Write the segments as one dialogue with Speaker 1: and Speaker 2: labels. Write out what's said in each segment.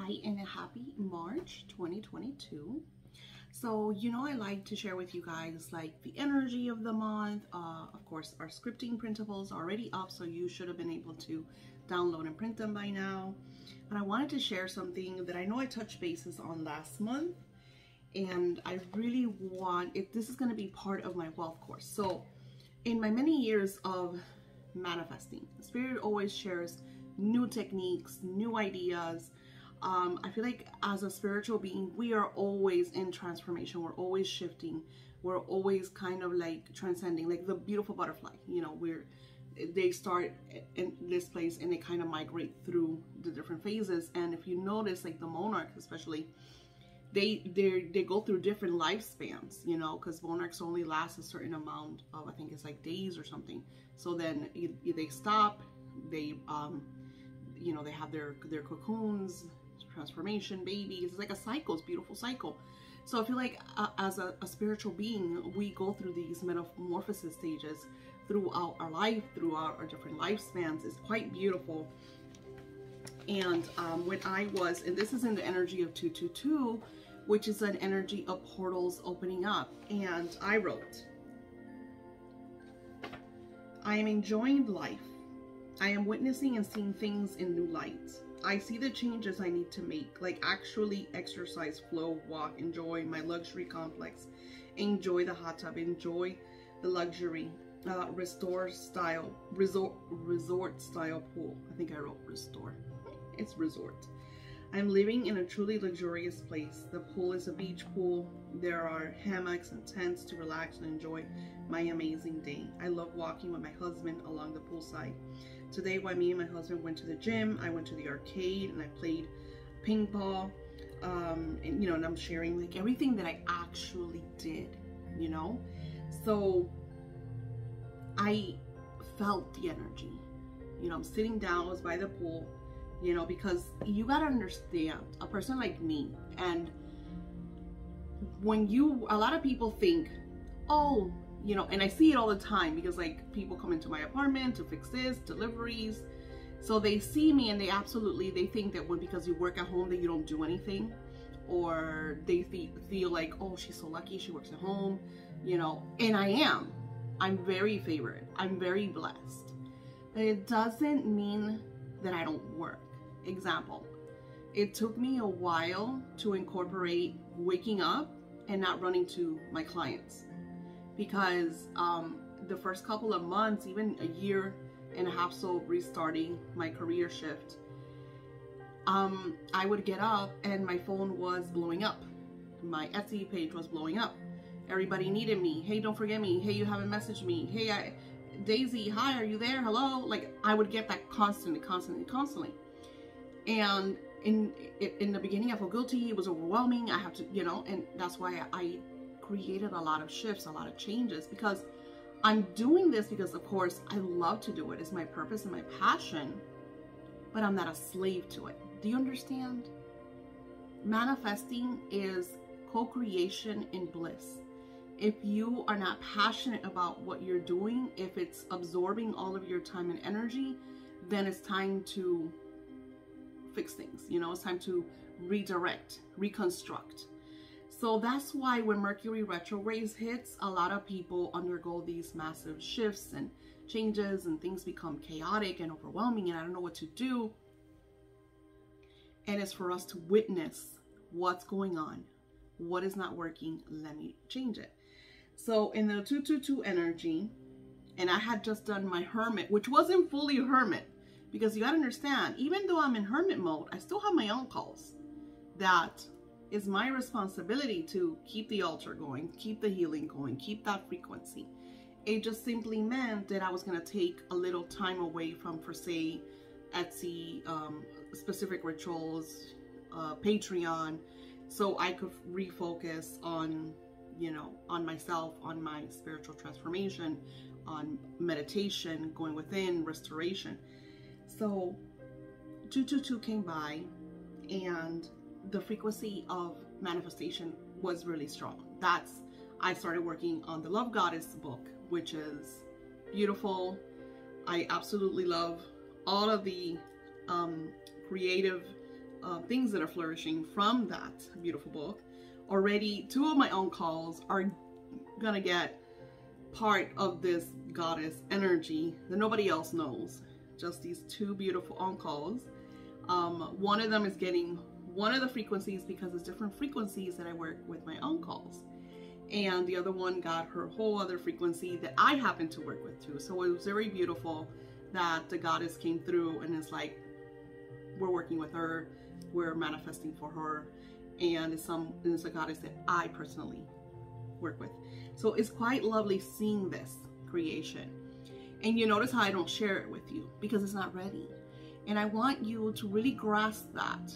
Speaker 1: Hi and a happy March 2022. So, I like to share with you guys like the energy of the month. Of course, our scripting printables are already up, so you should have been able to download and print them by now. But I wanted to share something that I know I touched bases on last month, and I really want it. This is going to be part of my wealth course. So, in my many years of manifesting, Spirit always shares new techniques, new ideas. I feel like as a spiritual being, we are always in transformation. We're always shifting. We're always kind of like transcending, like the beautiful butterfly. They start in this place and they kind of migrate through the different phases. And if you notice, like the monarchs, especially, they go through different lifespans. Because monarchs only last a certain amount of, I think it's like days or something. So then they stop. They they have their cocoons, transformation, babies. It's like a cycle. It's a beautiful cycle. So I feel like as a spiritual being, we go through these metamorphosis stages throughout our life, throughout our different lifespans. It's quite beautiful. And when I was, and this is in the energy of 222, which is an energy of portals opening up, and I wrote, I am enjoying life. I am witnessing and seeing things in new light. I see the changes I need to make, like actually exercise, flow, walk, enjoy my luxury complex, enjoy the hot tub, enjoy the luxury, resort style pool. I think I wrote restore. It's resort. I'm living in a truly luxurious place. The pool is a beach pool. There are hammocks and tents to relax and enjoy my amazing day. I love walking with my husband along the poolside. Today, while me and my husband went to the gym, I went to the arcade and I played ping pong. And I'm sharing like everything that I actually did, So I felt the energy. I'm sitting down, I was by the pool, because you gotta understand, a person like me, and a lot of people think, oh, and I see it all the time because like people come into my apartment to fix this, deliveries. So they see me and they think that because you work at home that you don't do anything, or they feel like, oh, she's so lucky she works at home, and I am. I'm very favored. I'm very blessed. But it doesn't mean that I don't work. Example, it took me a while to incorporate waking up and not running to my clients. Because the first couple of months, even a year and a half, so restarting my career shift, I would get up and my phone was blowing up. My Etsy page was blowing up. Everybody needed me. Hey, don't forget me. Hey, you haven't messaged me. Hey, Daisy, hi, are you there? Hello? Like, I would get that constantly. And in the beginning, I felt guilty. It was overwhelming. I have to, and that's why I created a lot of shifts, a lot of changes, because I'm doing this because, of course, I love to do it. It's my purpose and my passion, but I'm not a slave to it. Do you understand? Manifesting is co-creation in bliss. If you are not passionate about what you're doing, if it's absorbing all of your time and energy, then it's time to fix things. It's time to redirect, reconstruct. So that's why when Mercury retrograde hits, a lot of people undergo these massive shifts and changes, and things become chaotic and overwhelming, and I don't know what to do. And it's for us to witness what's going on, what is not working, let me change it. So in the 222 energy, and I had just done my hermit, which wasn't fully hermit, because you gotta understand, even though I'm in hermit mode, I still have my own calls. That is my responsibility to keep the altar going, keep the healing going, keep that frequency. It just simply meant that I was going to take a little time away from, for say, Etsy, specific rituals, Patreon, so I could refocus on, on myself, on my spiritual transformation, on meditation, going within, restoration. So 222 came by, and the frequency of manifestation was really strong. I started working on the Love Goddess book, which is beautiful. I absolutely love all of the creative things that are flourishing from that beautiful book. Already 2 of my uncles are gonna get part of this goddess energy that nobody else knows. Just these 2 beautiful uncles. One of them is getting one of the frequencies because it's different frequencies that I work with my uncles. And the other one got her whole other frequency that I happen to work with too. So it was very beautiful that the goddess came through and it's like, we're working with her, we're manifesting for her, and it's a goddess that I personally work with. So it's quite lovely seeing this creation. And you notice how I don't share it with you because it's not ready. And I want you to really grasp that,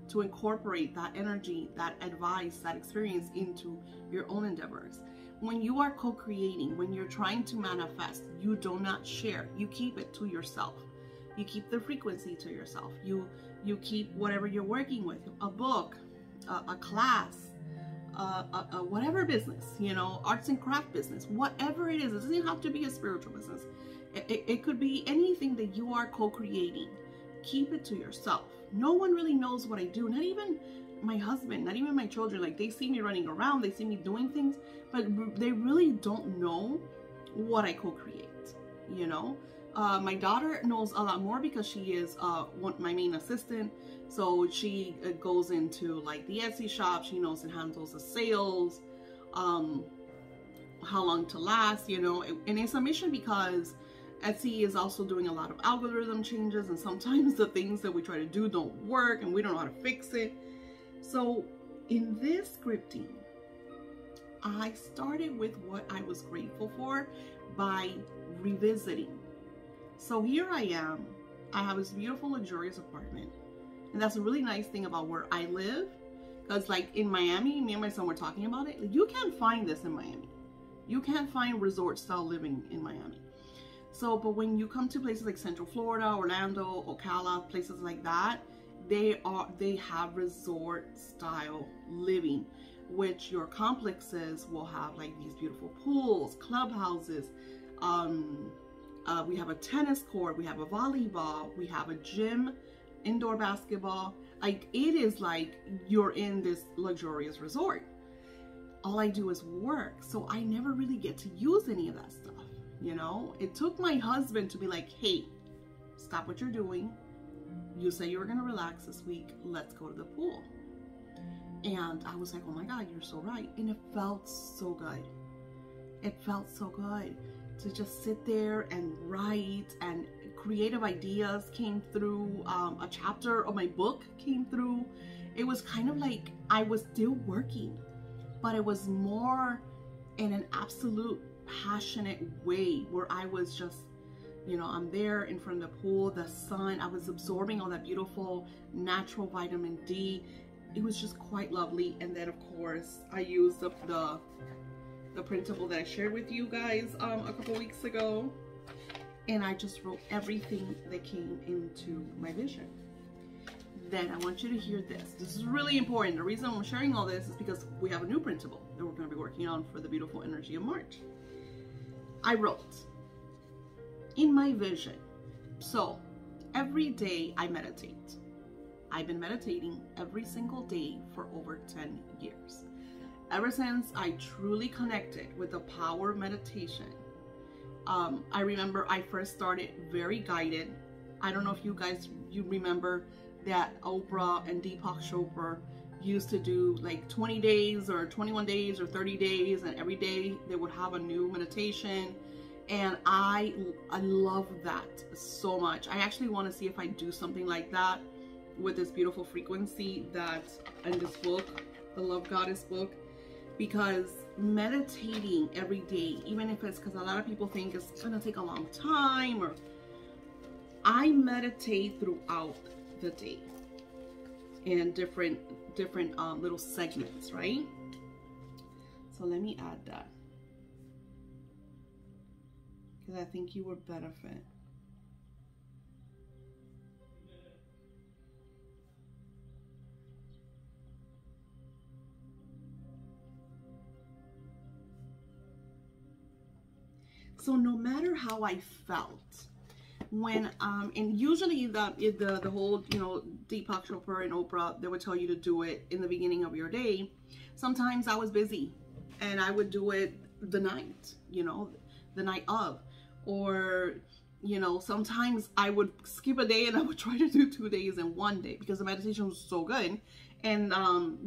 Speaker 1: to incorporate that energy, that advice, that experience into your own endeavors. When you are co-creating, when you're trying to manifest, you do not share. You keep it to yourself. You keep the frequency to yourself. You keep whatever you're working with, a book, a class, whatever business, you know, arts and craft business, whatever it is. It doesn't have to be a spiritual business. It could be anything that you are co-creating. Keep it to yourself. No one really knows what I do. Not even my husband, not even my children. Like, they see me running around, they see me doing things, but they really don't know what I co-create, you know. My daughter knows a lot more because she is my main assistant. So she goes into like the Etsy shop. She knows and handles the sales, how long to last, you know. And it's a mission because Etsy is also doing a lot of algorithm changes, and sometimes the things that we try to do don't work and we don't know how to fix it. So in this scripting, I started with what I was grateful for by revisiting. So here I am. I have this beautiful, luxurious apartment. And that's a really nice thing about where I live. Because like in Miami, me and my son were talking about it. You can't find this in Miami. You can't find resort style living in Miami. So, but when you come to places like Central Florida, Orlando, Ocala, places like that, they have resort style living, which your complexes will have like these beautiful pools, clubhouses. We have a tennis court, we have a volleyball, we have a gym, indoor basketball. Like, it is like you're in this luxurious resort. All I do is work, so I never really get to use any of that stuff. You know, it took my husband to be like, hey, stop what you're doing. You say you were going to relax this week. Let's go to the pool. And I was like, oh my God, you're so right. And it felt so good. It felt so good to just sit there and write, and creative ideas came through. A chapter of my book came through. It was kind of like I was still working, but it was more in an absolute passionate way where I was just, you know, I'm there in front of the pool, the sun, I was absorbing all that beautiful natural vitamin D. It was just quite lovely. And then of course I used the printable that I shared with you guys a couple weeks ago, and I just wrote everything that came into my vision. Then I want you to hear this. This is really important. The reason I'm sharing all this is because we have a new printable that we're going to be working on for the beautiful energy of March. I wrote in my vision. So every day I meditate. I've been meditating every single day for over 10 years. Ever since I truly connected with the power of meditation. I remember I first started very guided. I don't know if you remember that Oprah and Deepak Chopra used to do like 20 days or 21 days or 30 days, and every day they would have a new meditation. And I love that so much. I actually want to see if I do something like that with this beautiful frequency that's in this book, the Love Goddess book, because meditating every day, even if it's, because a lot of people think it's gonna take a long time, or I meditate throughout the day in different little segments, right? So let me add that, because I think you would benefit. So no matter how I felt, when and usually the whole, you know, Deepak Chopra and Oprah, they would tell you to do it in the beginning of your day. Sometimes I was busy and I would do it the night, you know, the night of, or, you know, sometimes I would skip a day and I would try to do 2 days in one day because the meditation was so good. And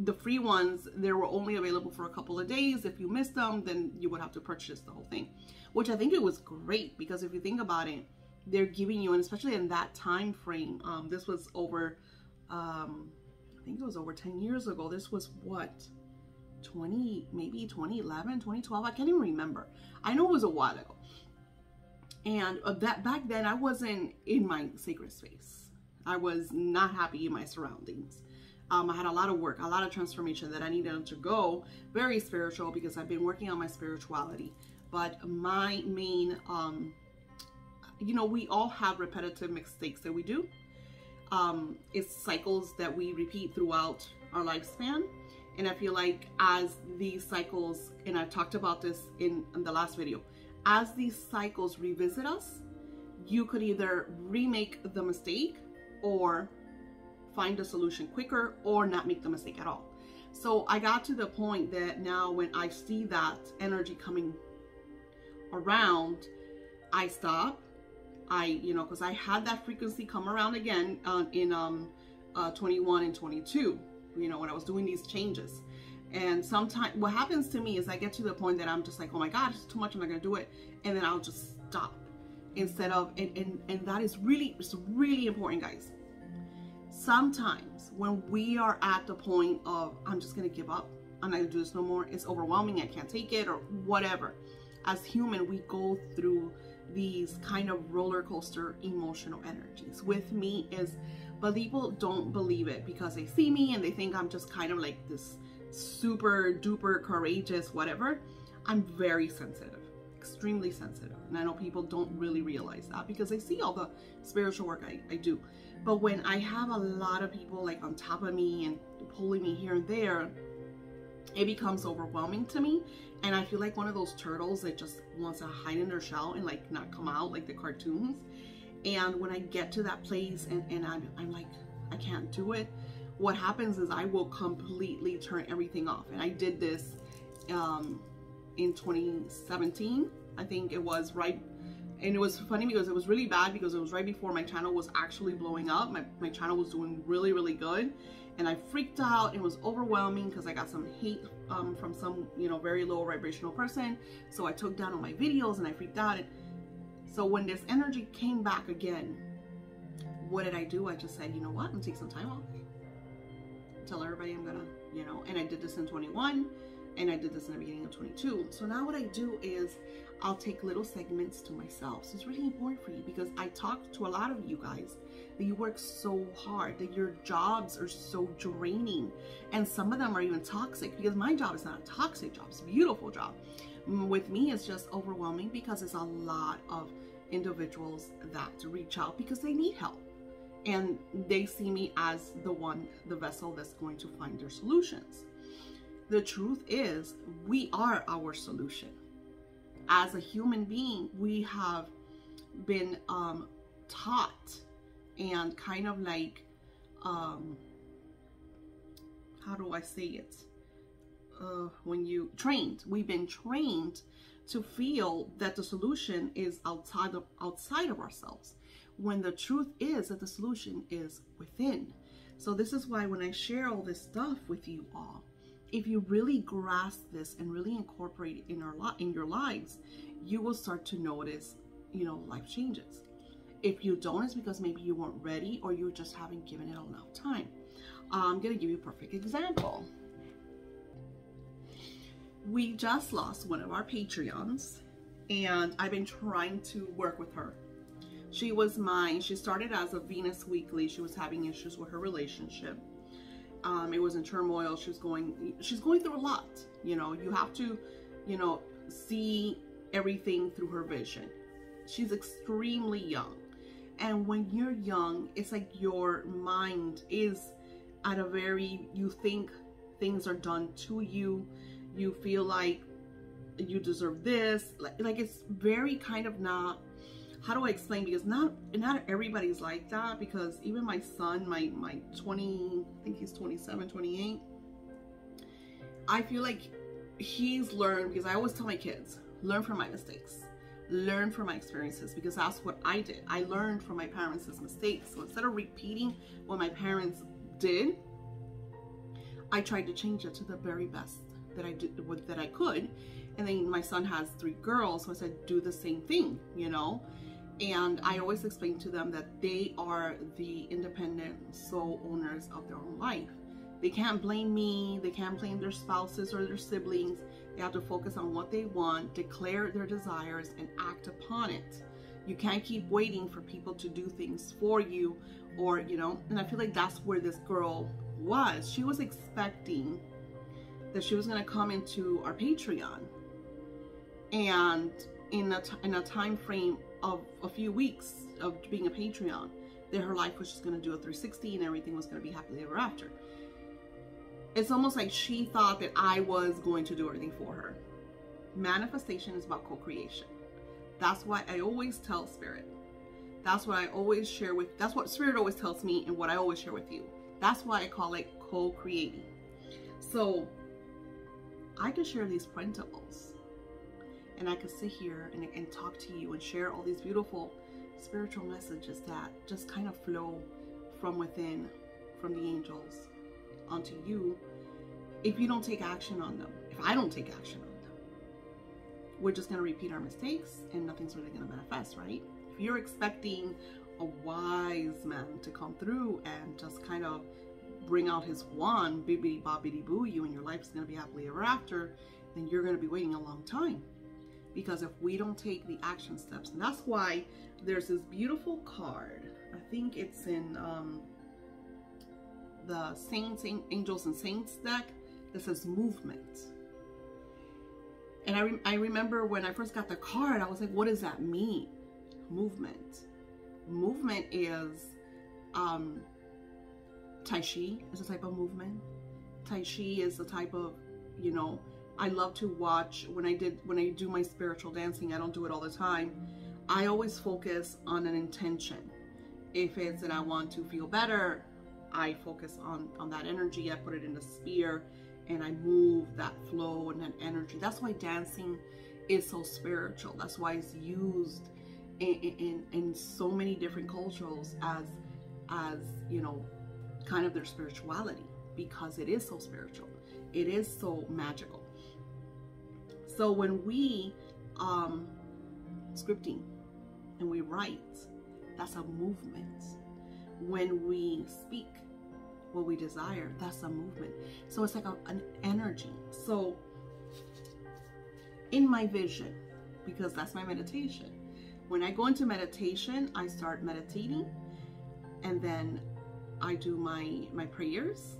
Speaker 1: the free ones, they were only available for a couple of days. If you missed them, then you would have to purchase the whole thing, which I think it was great, because if you think about it, they're giving you, and especially in that time frame, this was over, I think it was over 10 years ago. This was what, maybe 2011, 2012. I can't even remember. I know it was a while ago. And that back then I wasn't in my sacred space. I was not happy in my surroundings. I had a lot of work, a lot of transformation that I needed to go. Very spiritual, because I've been working on my spirituality. But my main, you know, we all have repetitive mistakes that we do. It's cycles that we repeat throughout our lifespan. And I feel like as these cycles, and I've talked about this in the last video, as these cycles revisit us, you could either remake the mistake or find a solution quicker, or not make the mistake at all. So I got to the point that now when I see that energy coming around, I stop. You know, because I had that frequency come around again in 21 and 22, you know, when I was doing these changes. And sometimes what happens to me is I get to the point that I'm just like, oh my God, it's too much, I'm not gonna do it. And then I'll just stop instead of, and that is really, it's really important, guys. Sometimes when we are at the point of, I'm just gonna give up, I'm not gonna do this no more, it's overwhelming, I can't take it, or whatever. As human, we go through these kind of roller coaster emotional energies. With me is, but people don't believe it because they see me and they think I'm just kind of like this super duper courageous whatever. I'm very sensitive, extremely sensitive, and I know people don't really realize that because they see all the spiritual work I do. But when I have a lot of people like on top of me and pulling me here and there, it becomes overwhelming to me, and I feel like one of those turtles that just wants to hide in their shell and like not come out like the cartoons. And when I get to that place and I'm like, I can't do it, what happens is I will completely turn everything off. And I did this in 2017, I think it was, right? And it was funny because it was really bad because it was right before my channel was actually blowing up. My channel was doing really, really good. And I freaked out. It was overwhelming because I got some hate from some, you know, very low vibrational person. So I took down all my videos and I freaked out. And so when this energy came back again, what did I do? I just said, you know what? I'm gonna take some time off. Tell everybody I'm gonna, you know, and I did this in 21 and I did this in the beginning of 22. So now what I do is I'll take little segments to myself. So it's really important for you because I talk to a lot of you guys that you work so hard, that your jobs are so draining, and some of them are even toxic, because my job is not a toxic job, it's a beautiful job. With me, it's just overwhelming because it's a lot of individuals that reach out because they need help, and they see me as the vessel that's going to find their solutions. The truth is, we are our solution. As a human being, we have been taught and kind of like, how do I say it? We've been trained to feel that the solution is outside of ourselves, when the truth is that the solution is within. So this is why when I share all this stuff with you all, if you really grasp this and really incorporate it in your lives, you will start to notice, you know, life changes. If you don't, it's because maybe you weren't ready or you just haven't given it enough time. I'm going to give you a perfect example. We just lost one of our Patreons, and I've been trying to work with her. She was mine. She started as a Venus Weekly. She was having issues with her relationship. It was in turmoil. She's going through a lot. You know, you have to, you know, see everything through her vision. She's extremely young. And when you're young, it's like your mind is at a very, you think things are done to you. You feel like you deserve this. Like it's very kind of not, how do I explain? Because not everybody's like that, because even my son, my 20, I think he's 27, 28, I feel like he's learned, because I always tell my kids, learn from my mistakes, learn from my experiences, because that's what I did. I learned from my parents' mistakes. So instead of repeating what my parents did, I tried to change it to the very best that I did, that I could. And then my son has 3 girls, so I said, do the same thing, you know. And I always explain to them that they are the independent sole owners of their own life. They can't blame me, they can't blame their spouses or their siblings. They have to focus on what they want, declare their desires, and act upon it. You can't keep waiting for people to do things for you, or, you know. And I feel like that's where this girl was. She was expecting that she was going to come into our Patreon, and in a time frame of a few weeks of being a Patreon, that her life was just going to do a 360 and everything was going to be happily ever after. It's almost like she thought that I was going to do everything for her. Manifestation is about co-creation. That's why I always tell Spirit. That's what I always share with, that's what Spirit always tells me, and what I always share with you. That's why I call it co-creating. So I can share these printables, and I could sit here and talk to you and share all these beautiful spiritual messages that just kind of flow from within, from the angels onto you, if you don't take action on them. If I don't take action on them, we're just going to repeat our mistakes and nothing's really going to manifest, right? If you're expecting a wise man to come through and just kind of bring out his wand, bibbidi bobbidi boo you, and your life's going to be happily ever after, then you're going to be waiting a long time. Because if we don't take the action steps, and that's why there's this beautiful card, I think it's in the Saints, Angels and Saints deck, that says movement. And I remember when I first got the card, I was like, what does that mean? Movement. Movement is Tai Chi is a type of movement. Tai Chi is a type of, you know, I love to watch, when I do my spiritual dancing, I don't do it all the time. I always focus on an intention. If it's that I want to feel better, I focus on that energy. I put it in a sphere and I move that flow and that energy. That's why dancing is so spiritual. That's why it's used in so many different cultures as you know, kind of their spirituality, because it is so spiritual. It is so magical. So when we scripting and we write, that's a movement. When we speak what we desire, that's a movement. So it's like an energy. So in my vision, because that's my meditation, when I go into meditation, I start meditating, and then I do my prayers,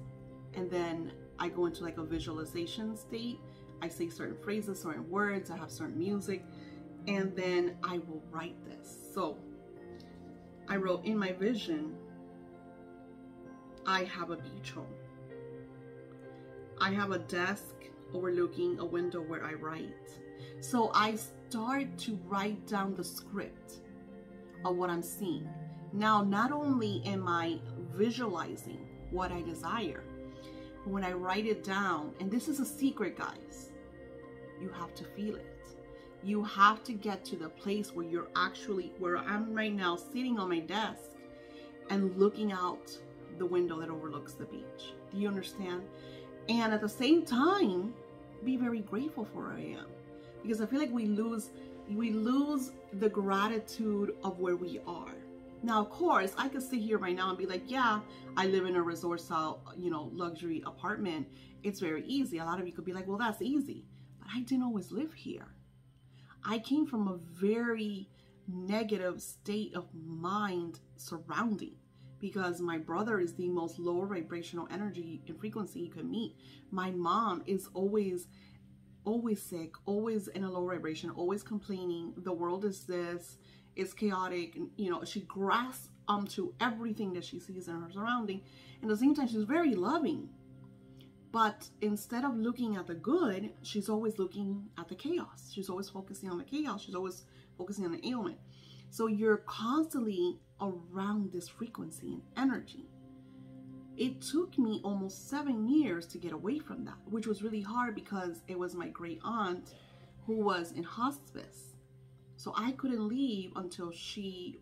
Speaker 1: and then I go into like a visualization state. I say certain phrases, certain words, I have certain music, and then I will write this. So I wrote, in my vision, I have a beach home. I have a desk overlooking a window where I write. So I start to write down the script of what I'm seeing. Now, not only am I visualizing what I desire, but when I write it down, and this is a secret, guys, you have to feel it. You have to get to the place where you're actually, where I'm right now, sitting on my desk and looking out the window that overlooks the beach. Do you understand? And at the same time, be very grateful for where I am, because I feel like we lose the gratitude of where we are. Now, of course, I could sit here right now and be like, yeah, I live in a resort style, you know, luxury apartment. It's very easy. A lot of you could be like, well, that's easy. But I didn't always live here. I came from a very negative state of mind surrounding, because my brother is the most lower vibrational energy and frequency you can meet. My mom is always sick, always in a low vibration, always complaining. The world is this, it's chaotic. And, you know, she grasps onto everything that she sees in her surrounding. And at the same time, she's very loving. But instead of looking at the good, she's always looking at the chaos. She's always focusing on the chaos. She's always focusing on the ailment. So you're constantly around this frequency and energy. It took me almost 7 years to get away from that, which was really hard because it was my great aunt who was in hospice. So I couldn't leave until she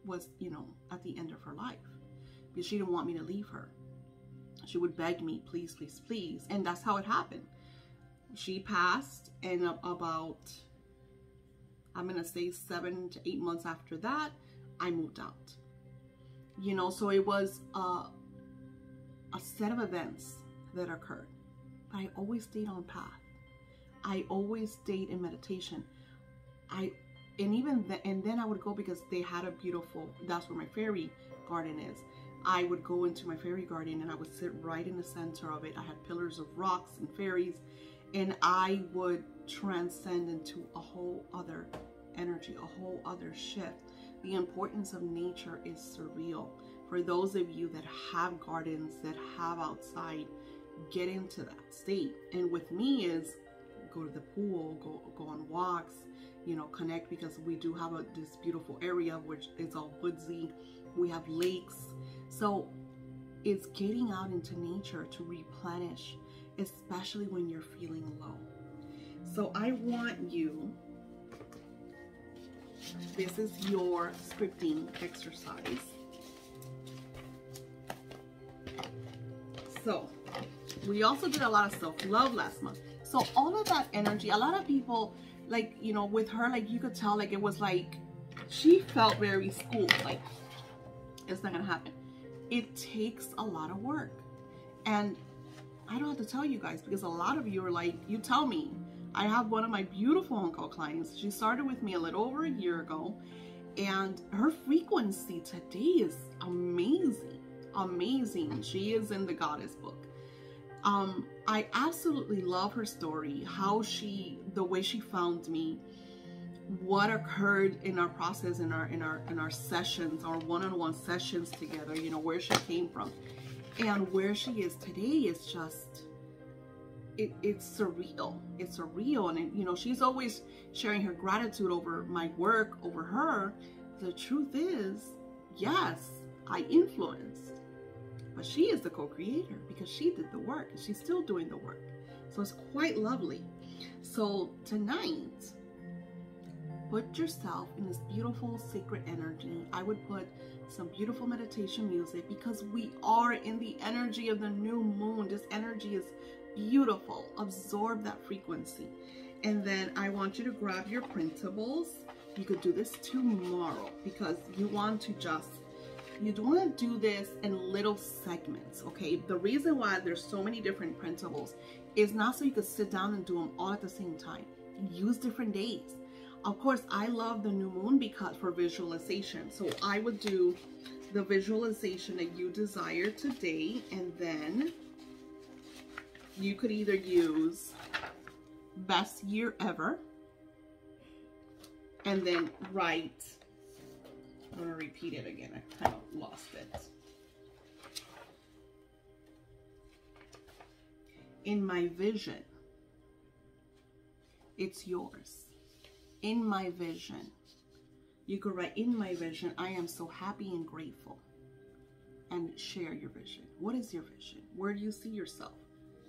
Speaker 1: was, you know, at the end of her life, because she didn't want me to leave her. She would beg me, please, please, please. And that's how it happened. She passed, and about, I'm going to say 7 to 8 months after that, I moved out. You know, so it was a set of events that occurred. But I always stayed on path. I always stayed in meditation. And then I would go, because they had a beautiful, that's where my fairy garden is. I would go into my fairy garden and I would sit right in the center of it. I had pillars of rocks and fairies, and I would transcend into a whole other energy, a whole other shift. The importance of nature is surreal. For those of you that have gardens, that have outside, get into that state. And with me is go to the pool, go on walks, you know, connect, because we do have this beautiful area which is all woodsy. We have lakes. So it's getting out into nature to replenish, especially when you're feeling low. So I want you, this is your scripting exercise. So we also did a lot of self-love last month. So all of that energy, a lot of people, like, you know, with her, like, you could tell, like, it was like, she felt very schooled, like, it's not gonna happen. It takes a lot of work. And I don't have to tell you guys, because a lot of you are like, you tell me. I have one of my beautiful on-call clients. She started with me a little over a year ago, and her frequency today is amazing. Amazing. She is in the Goddess book. I absolutely love her story, how the way she found me, what occurred in our process, in our sessions, our one-on-one sessions together, you know, where she came from, and where she is today is just, it's surreal. It's surreal. And you know, she's always sharing her gratitude over my work, over her. The truth is, yes, I influenced, but she is the co-creator, because she did the work and she's still doing the work. So it's quite lovely. So tonight, put yourself in this beautiful sacred energy. I would put some beautiful meditation music, because we are in the energy of the new moon. This energy is beautiful. Absorb that frequency. And then I want you to grab your printables. You could do this tomorrow, because you want to do this in little segments, okay? The reason why there's so many different printables is not so you could sit down and do them all at the same time. Use different days. Of course, I love the new moon because for visualization. So I would do the visualization that you desire today, and then you could either use best year ever, and then write, I'm going to repeat it again. I kind of lost it. In my vision, it's yours. In my vision, you could write, in my vision, I am so happy and grateful, and share your vision. What is your vision? Where do you see yourself?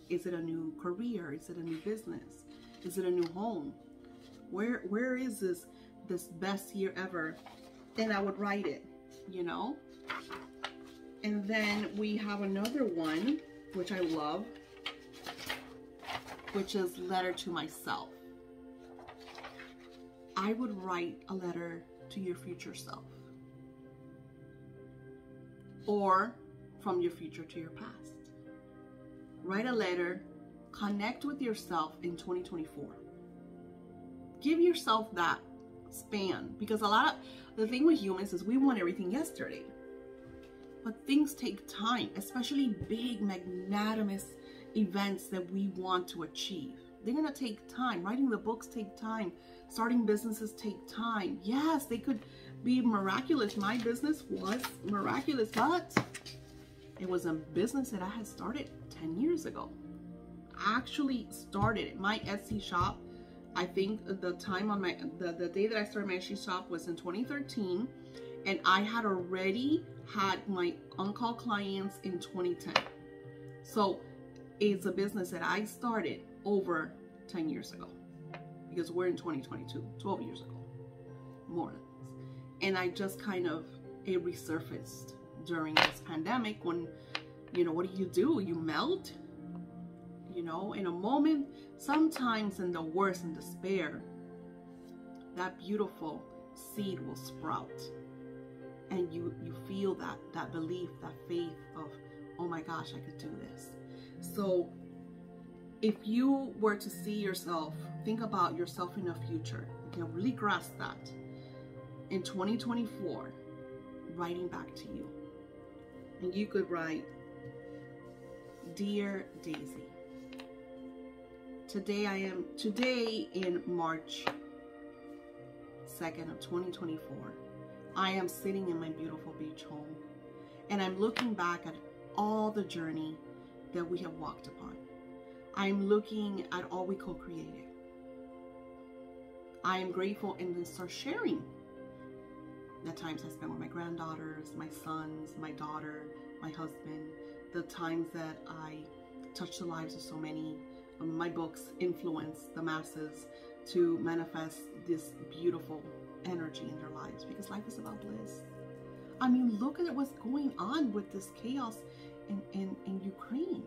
Speaker 1: Is it a new career? Is it a new business? Is it a new home? Where is this best year ever? And I would write it, you know? And then we have another one, which I love, which is letter to myself. I would write a letter to your future self, or from your future to your past. Write a letter, connect with yourself in 2024. Give yourself that span, because the thing with humans is we want everything yesterday, but things take time, especially big magnanimous events that we want to achieve. They're going to take time. Writing the books take time. Starting businesses take time. Yes, they could be miraculous. My business was miraculous, but it was a business that I had started 10 years ago. I actually started my Etsy shop I think the time on the day that I started my Etsy shop was in 2013, and I had already had my on-call clients in 2010. So it's a business that I started over 10 years ago, because we're in 2022, 12 years ago, more or less. And I just kind of, it resurfaced during this pandemic when, you know, what do? You melt, you know, in a moment, sometimes in the worst and despair, that beautiful seed will sprout. And you feel that belief, that faith of, oh my gosh, I could do this. So if you were to see yourself, think about yourself in the future, you can really grasp that. In 2024, writing back to you. And you could write, Dear Daisy, today in March 2nd of 2024, I am sitting in my beautiful beach home, and I'm looking back at all the journey that we have walked upon. I'm looking at all we co-created. I am grateful and then start sharing the times I spent with my granddaughters, my sons, my daughter, my husband, the times that I touched the lives of so many. My books influence the masses to manifest this beautiful energy in their lives, because life is about bliss. I mean, look at what's going on with this chaos in Ukraine.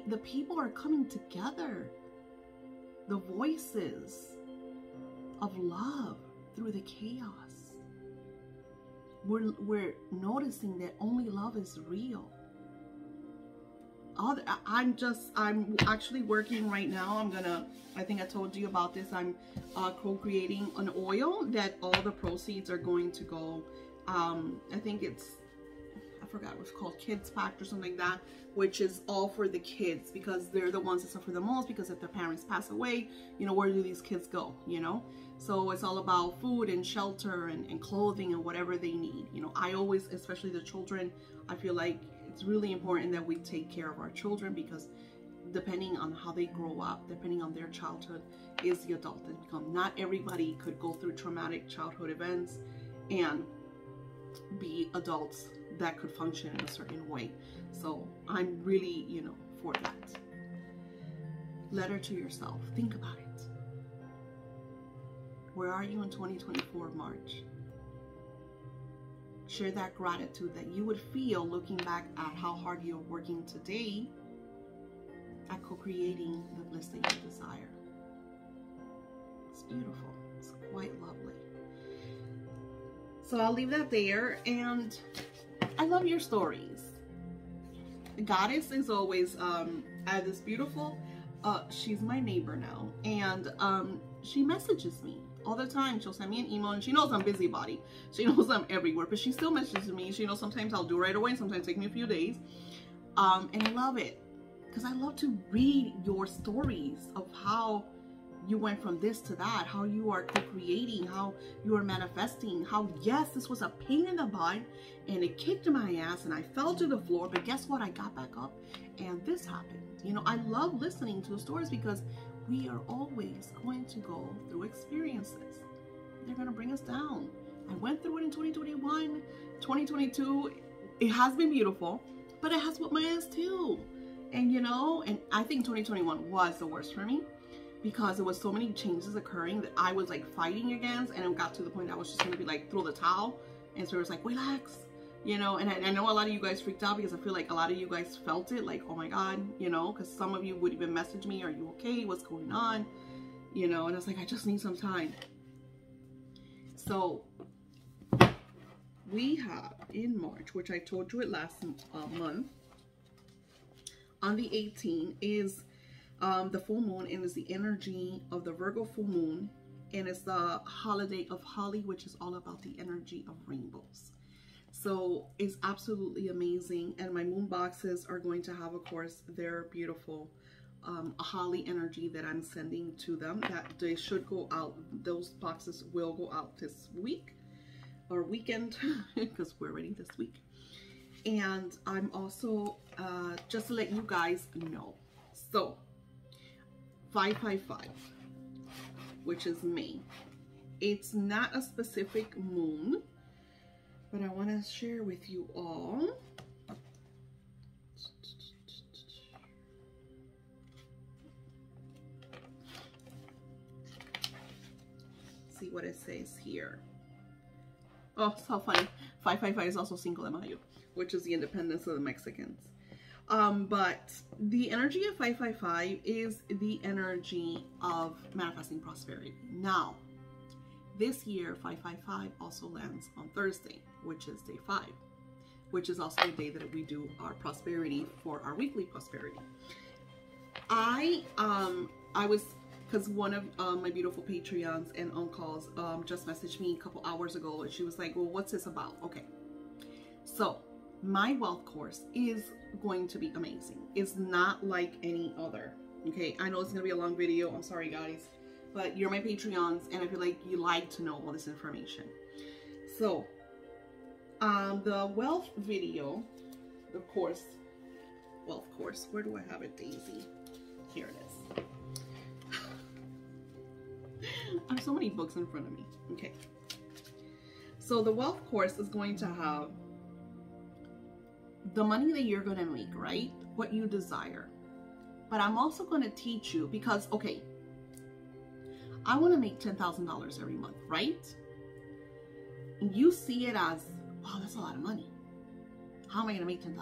Speaker 1: The people are coming together. The voices of love through the chaos. We're noticing that only love is real. I'm actually working right now. I think I told you about this. I'm co-creating an oil that all the proceeds are going to go. I think I forgot what it's called, Kids Pact or something like that, which is all for the kids, because they're the ones that suffer the most, because if their parents pass away, you know, where do these kids go, you know? So it's all about food and shelter and clothing and whatever they need. You know, I always, especially the children, I feel like it's really important that we take care of our children, because depending on how they grow up, depending on their childhood, is the adult they become. Not everybody could go through traumatic childhood events and be adults that could function in a certain way. So I'm really, you know, for that. Letter to yourself. Think about it. Where are you in 2024 March? Share that gratitude that you would feel looking back at how hard you're working today at co-creating the bliss that you desire. It's beautiful. It's quite lovely. So I'll leave that there, and I love your stories. Goddess is always at this beautiful, she's my neighbor now, and she messages me all the time. She'll send me an email, and she knows I'm busybody. She knows I'm everywhere, but she still messages me. She knows sometimes I'll do right away, and sometimes take me a few days. And I love it, because I love to read your stories of how you went from this to that, how you are co-creating, how you are manifesting, how, yes, this was a pain in the butt, and it kicked my ass, and I fell to the floor, but guess what? I got back up, and this happened. You know, I love listening to the stories, because we are always going to go through experiences. They're going to bring us down. I went through it in 2021, 2022. It has been beautiful, but it has whipped my ass too. And, you know, and I think 2021 was the worst for me, because there was so many changes occurring that I was like fighting against, and it got to the point I was just going to be like, throw the towel. And so it was like, relax, you know. And I know a lot of you guys freaked out, because I feel like a lot of you guys felt it, like, oh my God, you know, because some of you would even message me, are you okay? What's going on? You know, and I was like, I just need some time. So we have in March, which I told you it last month, on the 18th is the full moon, and it's the energy of the Virgo full moon, and it's the holiday of Holly, which is all about the energy of rainbows. So it's absolutely amazing, and my moon boxes are going to have, of course, their beautiful Holly energy that I'm sending to them. That they should go out. Those boxes will go out this week or weekend, because we're ready this week. And I'm also just to let you guys know. So 555. which is May. It's not a specific moon, but I want to share with you all. See what it says here. Oh, so funny. 555 is also Cinco de Mayo, which is the independence of the Mexicans. But the energy of 555 is the energy of manifesting prosperity. Now, this year, 555 also lands on Thursday, which is day 5, which is also the day that we do our prosperity for our weekly prosperity. Because one of my beautiful Patreons and uncles just messaged me a couple hours ago, and she was like, well, what's this about? Okay, so my wealth course is going to be amazing. It's not like any other. Okay, I know it's gonna be a long video, I'm sorry guys, but you're my Patreons and I feel like you like to know all this information. So the wealth video, the course, wealth course, where do I have it, Daisy? Here it is. I have so many books in front of me. Okay, so the wealth course is going to have the money that you're going to make, right? What you desire. But I'm also going to teach you, because, okay, I want to make $10,000 every month, right? And you see it as, wow, that's a lot of money. How am I going to make $10,000?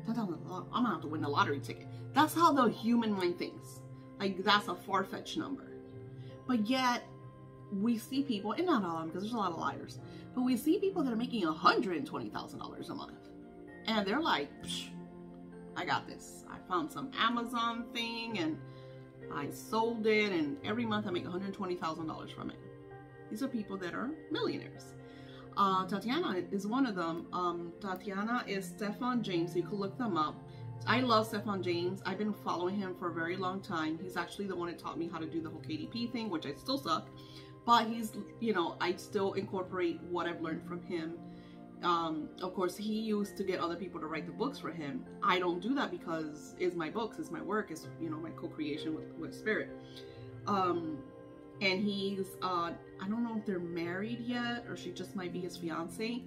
Speaker 1: $10,000, I'm going to have to win the lottery ticket. That's how the human mind thinks. Like, that's a far-fetched number. But yet, we see people, and not all of them, because there's a lot of liars, but we see people that are making $120,000 a month. And they're like, psh, I got this. I found some Amazon thing and I sold it, and every month I make $120,000 from it. These are people that are millionaires. Tatiana is one of them. Tatiana is Stefan James. You can look them up. I love Stefan James. I've been following him for a very long time. He's actually the one that taught me how to do the whole KDP thing, which I still suck. But he's, you know, I still incorporate what I've learned from him. Of course, he used to get other people to write the books for him. I don't do that because it's my books, it's my work, it's, you know, my co-creation with Spirit. And he's, I don't know if they're married yet, or she just might be his fiance,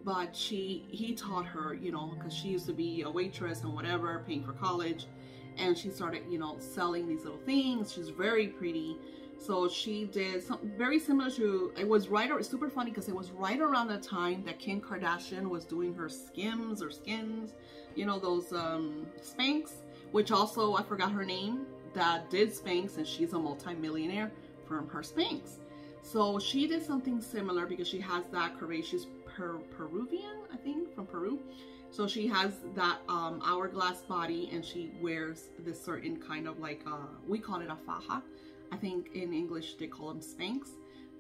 Speaker 1: but he taught her, you know, because she used to be a waitress and whatever, paying for college, and she started, you know, selling these little things. She's very pretty. So she did something very similar to, it was right, it's super funny because it was right around the time that Kim Kardashian was doing her Skims, you know, those Spanx, which also, I forgot her name, that did Spanx, and she's a multi-millionaire from her Spanx. So she did something similar because she has that courageous Peruvian, I think, from Peru. So she has that hourglass body, and she wears this certain kind of like, we call it a faja. I think in English they call them Spanx,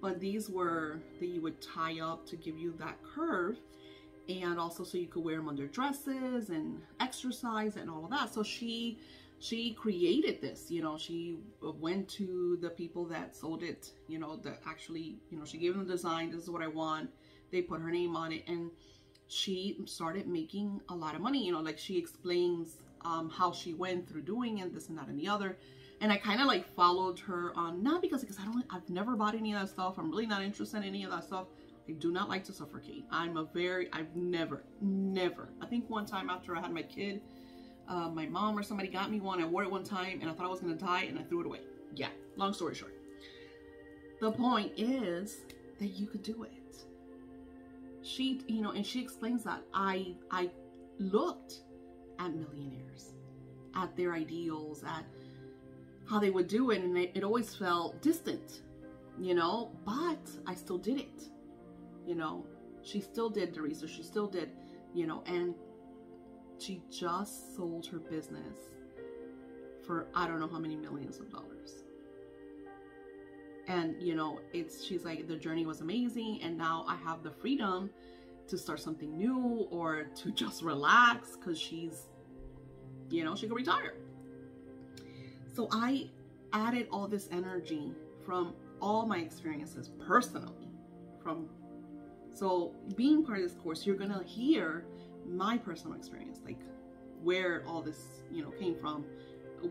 Speaker 1: but these were that you would tie up to give you that curve, and also so you could wear them under dresses and exercise and all of that. So she created this, you know, she went to the people that sold it, you know, that actually, you know, she gave them the design, this is what I want, they put her name on it, and she started making a lot of money, you know, like she explains how she went through doing it, this and that and the other. And I kind of like followed her on, not because I've never bought any of that stuff. I'm really not interested in any of that stuff. I do not like to suffocate. I've never, I think one time after I had my kid, my mom or somebody got me one. I wore it one time and I thought I was going to die and I threw it away. Yeah, long story short. The point is that you could do it. She, you know, and she explains that I looked at millionaires, at their ideals, at how they would do it, and it always felt distant, you know, but I still did it, you know. She still did the research, she still did, you know, and she just sold her business for I don't know how many millions of dollars. And, you know, she's like, the journey was amazing, and now I have the freedom to start something new or to just relax, because she's, you know, she could retire. So I added all this energy from all my experiences personally. So being part of this course, you're gonna hear my personal experience, like where all this, you know, came from,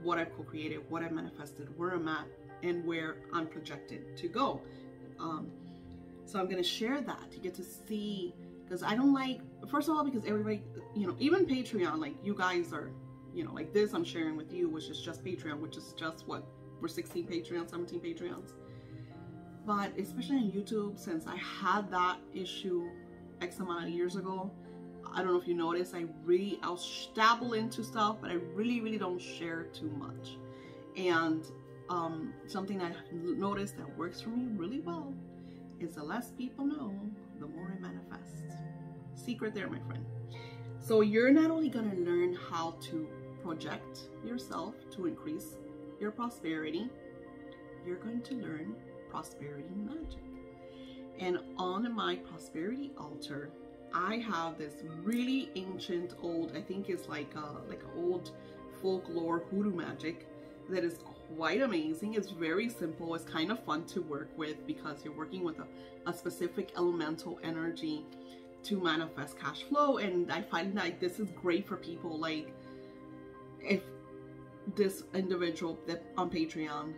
Speaker 1: what I've co-created, what I manifested, where I'm at and where I'm projected to go. So I'm going to share that. You get to see, because I don't like, first of all, because everybody, you know, even Patreon, like you guys are, you know, like this I'm sharing with you, which is just Patreon, which is just what, we're 16 Patreons, 17 Patreons. But especially on YouTube, since I had that issue X amount of years ago, I don't know if you noticed, I'll dabble into stuff, but I really don't share too much. And something I noticed that works for me really well is the less people know, the more I manifest. Secret there, my friend. So you're not only going to learn how to project yourself to increase your prosperity, you're going to learn prosperity magic. And on my prosperity altar, I have this really ancient old, I think it's like old folklore hoodoo magic that is quite amazing. It's very simple. It's kind of fun to work with because you're working with a specific elemental energy to manifest cash flow. And I find that this is great for people, like if this individual that on Patreon,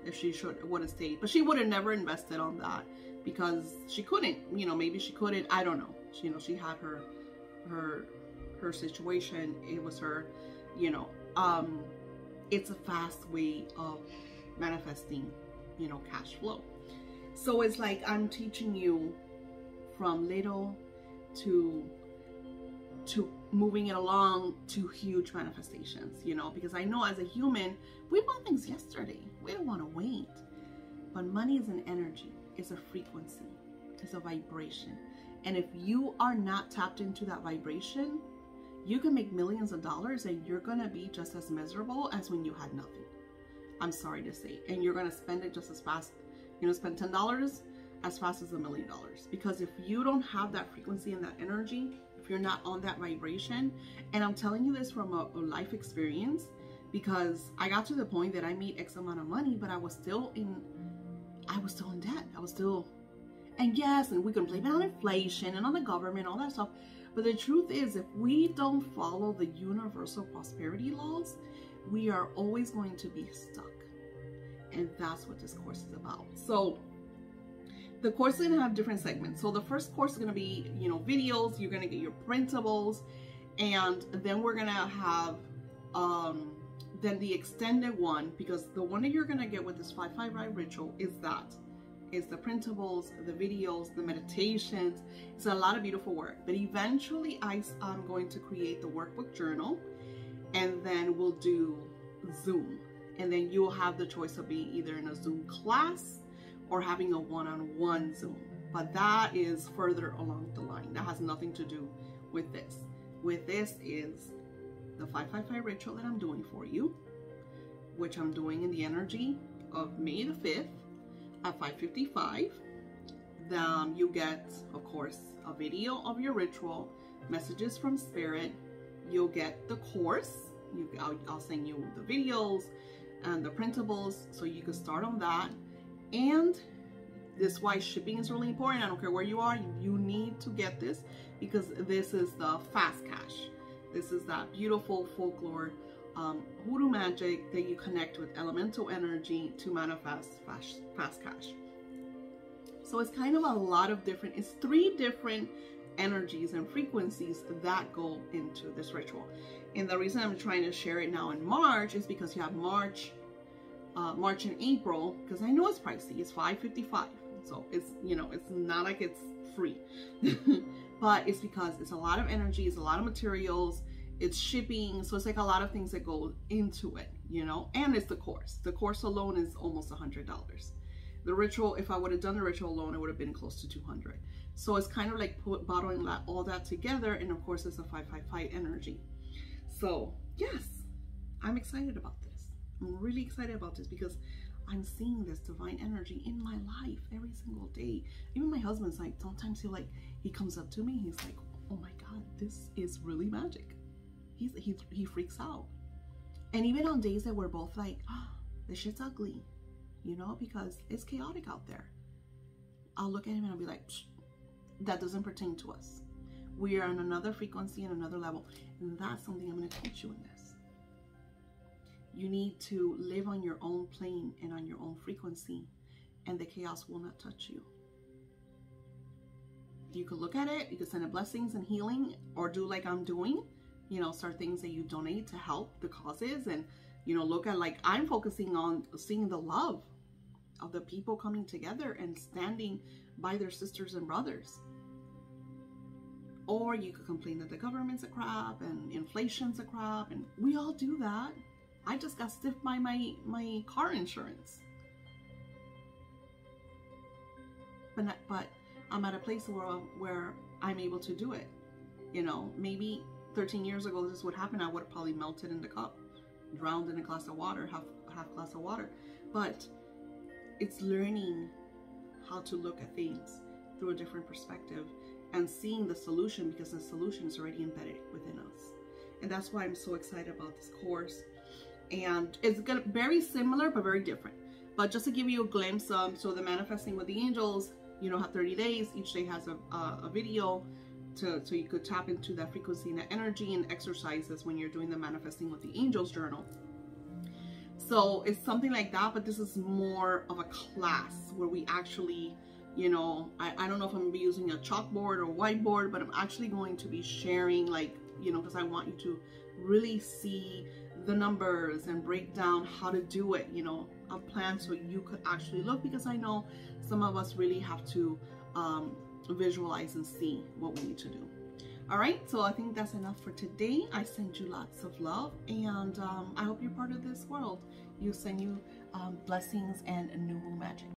Speaker 1: if she would have stayed, but she would have never invested on that because she couldn't, you know, maybe she couldn't, I don't know. You know, she had her situation. It was her, you know, it's a fast way of manifesting, you know, cash flow. So it's like I'm teaching you from little to moving it along to huge manifestations, you know, because I know as a human, we want things yesterday. We don't want to wait. But money is an energy, it's a frequency, it's a vibration. And if you are not tapped into that vibration, you can make millions of dollars and you're going to be just as miserable as when you had nothing. I'm sorry to say. And you're going to spend it just as fast. You know, spend $10 as fast as $1 million. Because if you don't have that frequency and that energy, if you're not on that vibration, and I'm telling you this from a life experience, because I got to the point that I made X amount of money, but I was still in debt. I was still, and yes, and we can blame it on inflation and on the government, all that stuff. But the truth is, if we don't follow the universal prosperity laws, we are always going to be stuck. And that's what this course is about. So the course is going to have different segments. So the first course is going to be, you know, videos. You're going to get your printables. And then we're going to have then the extended one, because the one that you're going to get with this 555 ritual is the printables, the videos, the meditations. It's a lot of beautiful work. But eventually I'm going to create the workbook journal, and then we'll do Zoom. And then you'll have the choice of being either in a Zoom class or having a one-on-one Zoom. But that is further along the line. That has nothing to do with this. With this is the 555 ritual that I'm doing for you, which I'm doing in the energy of May the 5th at 5:55. Then you get, of course, a video of your ritual, messages from spirit. You'll get the course. I'll send you the videos and the printables so you can start on that. And this is why shipping is really important. I don't care where you are, you need to get this, because this is the fast cash. This is that beautiful folklore hoodoo magic that you connect with elemental energy to manifest fast cash. So it's kind of a lot of different, it's 3 different energies and frequencies that go into this ritual. And the reason I'm trying to share it now in March is because you have March and April, because I know it's pricey. It's $5.55, so it's, you know, it's not like it's free. But it's because it's a lot of energy, it's a lot of materials, it's shipping, so it's like a lot of things that go into it, you know. And it's the course. The course alone is almost $100. The ritual, if I would have done the ritual alone, it would have been close to $200. So it's kind of like bottling all that together, and of course it's a 555 energy. So yes, I'm excited about this. I'm really excited about this because I'm seeing this divine energy in my life every single day. Even my husband's like, sometimes he comes up to me, he's like, oh my God, this is really magic. He freaks out. And even on days that we're both like, oh, this shit's ugly, you know, because it's chaotic out there, I'll look at him and I'll be like, psh, that doesn't pertain to us. We are on another frequency and another level. And that's something I'm going to teach you in this. You need to live on your own plane and on your own frequency, and the chaos will not touch you. You could look at it, you could send it blessings and healing, or do like I'm doing, you know, start things that you donate to help the causes, and, you know, look at, like, I'm focusing on seeing the love of the people coming together and standing by their sisters and brothers. Or you could complain that the government's a crap and inflation's a crap, and we all do that. I just got stiffed by my car insurance. But I'm at a place where I'm able to do it. You know, maybe 13 years ago this would happen. I would have probably melted in the cup, drowned in a glass of water, half glass of water. But it's learning how to look at things through a different perspective and seeing the solution, because the solution is already embedded within us. And that's why I'm so excited about this course. And it's gonna very similar but very different. But just to give you a glimpse, so the Manifesting with the Angels, you know, have 30 days. Each day has a video so you could tap into that frequency and that energy, and exercises when you're doing the Manifesting with the Angels journal. So it's something like that, but this is more of a class where we actually, you know, I don't know if I'm gonna be using a chalkboard or whiteboard, but I'm actually going to be sharing, like, you know, because I want you to really see the numbers and break down how to do it, you know, a plan so you could actually look, because I know some of us really have to visualize and see what we need to do. All right, so I think that's enough for today. I send you lots of love, and I hope you're part of this world. You send you blessings and new magic.